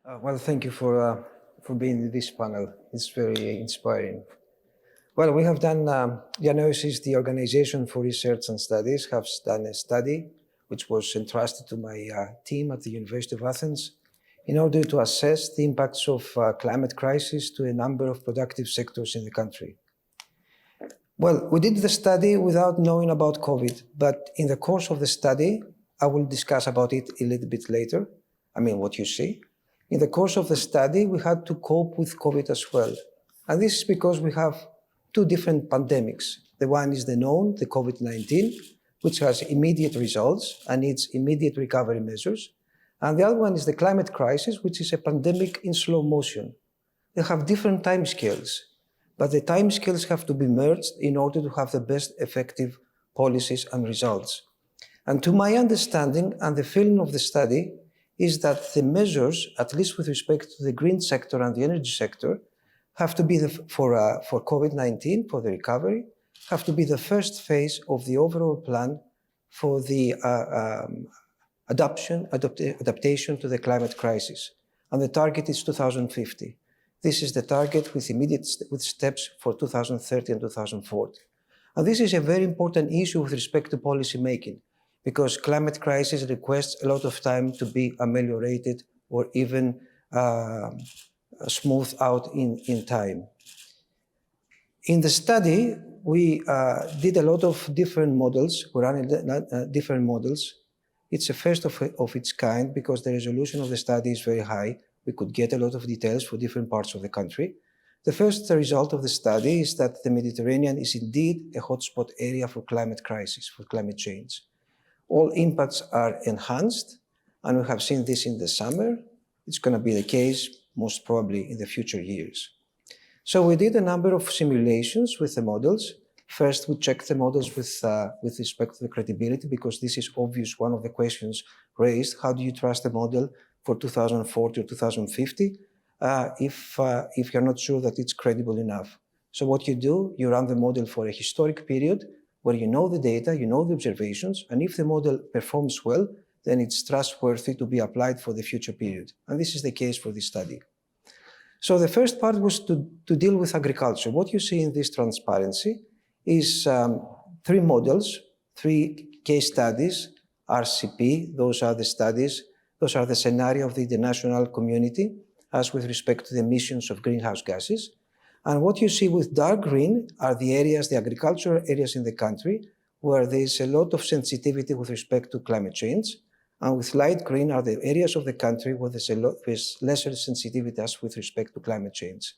Well, thank you for being in this panel. It's very inspiring. Well, we have done diaNEOsis, the Organization for Research and Studies, has done a study which was entrusted to my team at the University of Athens in order to assess the impacts of climate crisis to a number of productive sectors in the country. Well, we did the study without knowing about COVID, but in the course of the study, I will discuss about it a little bit later. I mean, what you see. In the course of the study, we had to cope with COVID as well. And this is because we have two different pandemics. The one is the known, the COVID-19, which has immediate results and needs immediate recovery measures. And the other one is the climate crisis, which is a pandemic in slow motion. They have different timescales, but the timescales have to be merged in order to have the best effective policies and results. And to my understanding and the feeling of the study is that the measures, at least with respect to the green sector and the energy sector, have to be for COVID-19, for the recovery, have to be the first phase of the overall plan for the adaptation to the climate crisis. And the target is 2050. This is the target with steps for 2030 and 2040. And this is a very important issue with respect to policy making, because climate crisis requires a lot of time to be ameliorated or even smoothed out in time. In the study, we did a lot of different models. We ran different models. It's a first of its kind because the resolution of the study is very high. We could get a lot of details for different parts of the country. The first result of the study is that the Mediterranean is indeed a hotspot area for climate crisis, for climate change. All impacts are enhanced, and we have seen this in the summer. It's going to be the case most probably in the future years. So we did a number of simulations with the models. First, we checked the models with respect to the credibility, because this is obvious, one of the questions raised. How do you trust a model for 2040 or 2050 if you're not sure that it's credible enough? So what you do, you run the model for a historic period where you know the data, you know the observations, and if the model performs well, then it's trustworthy to be applied for the future period. And this is the case for this study. So the first part was to deal with agriculture. What you see in this transparency is three models, three case studies, RCP, those are the studies, those are the scenario of the international community as with respect to the emissions of greenhouse gases. And what you see with dark green are the areas, the agricultural areas in the country, where there is a lot of sensitivity with respect to climate change. And with light green are the areas of the country where there's lesser sensitivity as with respect to climate change.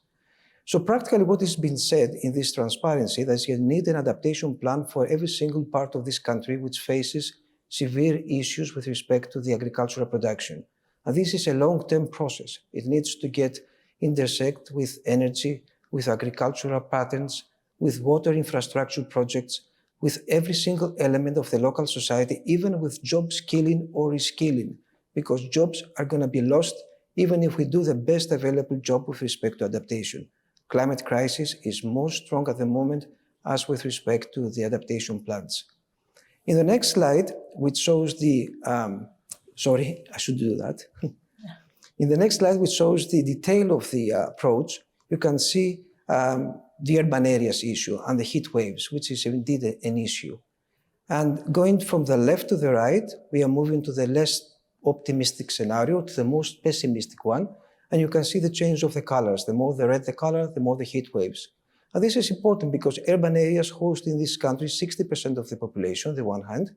So practically what is being said in this transparency that you need an adaptation plan for every single part of this country which faces severe issues with respect to the agricultural production. And this is a long-term process. It needs to intersect with energy, with agricultural patterns, with water infrastructure projects, with every single element of the local society, even with job skilling or reskilling, because jobs are going to be lost even if we do the best available job with respect to adaptation. Climate crisis is more strong at the moment as with respect to the adaptation plans. In the next slide, which shows the, sorry, I should do that. In the next slide, which shows the detail of the approach, you can see the urban areas issue and the heat waves, which is indeed an issue. And going from the left to the right, we are moving to the less optimistic scenario, to the most pessimistic one. And you can see the change of the colors. The more the red the color, the more the heat waves. And this is important because urban areas host in this country 60% of the population, on the one hand.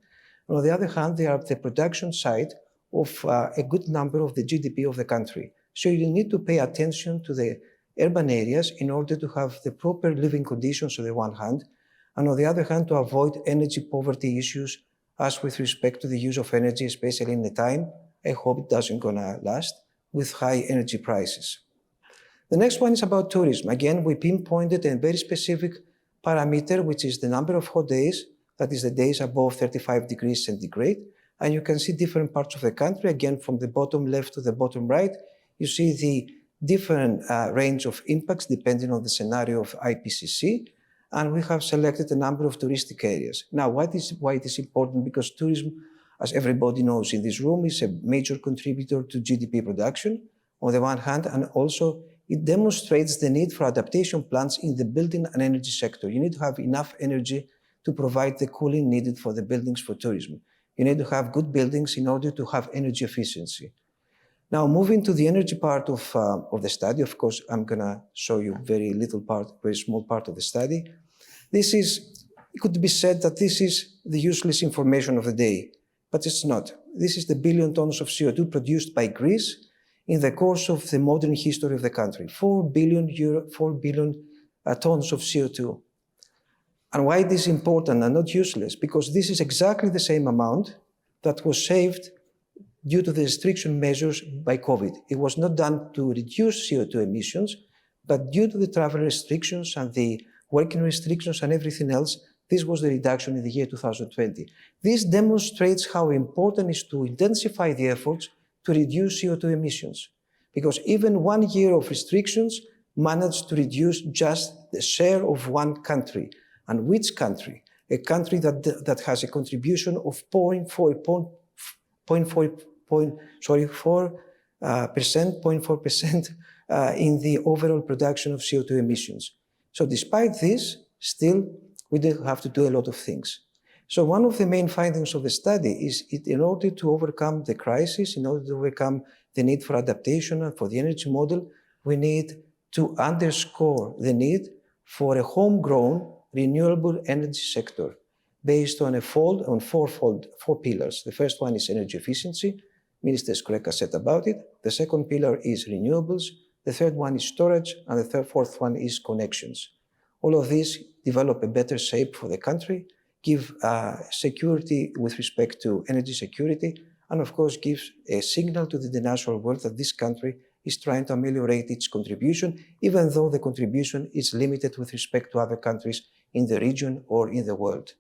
And on the other hand, they are the production side of a good number of the GDP of the country. So you need to pay attention to the urban areas in order to have the proper living conditions on the one hand, and on the other hand, to avoid energy poverty issues as with respect to the use of energy, especially in the time, I hope it doesn't gonna last, with high energy prices. The next one is about tourism. Again, we pinpointed a very specific parameter, which is the number of hot days, that is the days above 35 degrees centigrade, and you can see different parts of the country. Again, from the bottom left to the bottom right, you see the different range of impacts depending on the scenario of IPCC, and we have selected a number of touristic areas. Now, why it is important? Because tourism, as everybody knows in this room, is a major contributor to GDP production. on the one hand, and also it demonstrates the need for adaptation plans in the building and energy sector. You need to have enough energy to provide the cooling needed for the buildings for tourism. You need to have good buildings in order to have energy efficiency. Now, moving to the energy part of the study, of course, I'm going to show you very small part of the study. It could be said that this is the useless information of the day, but it's not. This is the billion tons of CO2 produced by Greece in the course of the modern history of the country. 4 billion tons of CO2. And why this is important and not useless? Because this is exactly the same amount that was saved due to the restriction measures by COVID. It was not done to reduce CO2 emissions, but due to the travel restrictions and the working restrictions and everything else, this was the reduction in the year 2020. This demonstrates how important it is to intensify the efforts to reduce CO2 emissions, because even 1 year of restrictions managed to reduce just the share of one country. And which country? A country that has a contribution of 0.4% in the overall production of CO2 emissions. So despite this, still, we do have to do a lot of things. So one of the main findings of the study is in order to overcome the crisis, in order to overcome the need for adaptation and for the energy model, we need to underscore the need for a homegrown renewable energy sector based on four pillars. The first one is energy efficiency. Minister Skreka said about it. The second pillar is renewables. The third one is storage. And the fourth one is connections. All of these develop a better shape for the country, give security with respect to energy security, and of course gives a signal to the international world that this country is trying to ameliorate its contribution, even though the contribution is limited with respect to other countries in the region or in the world.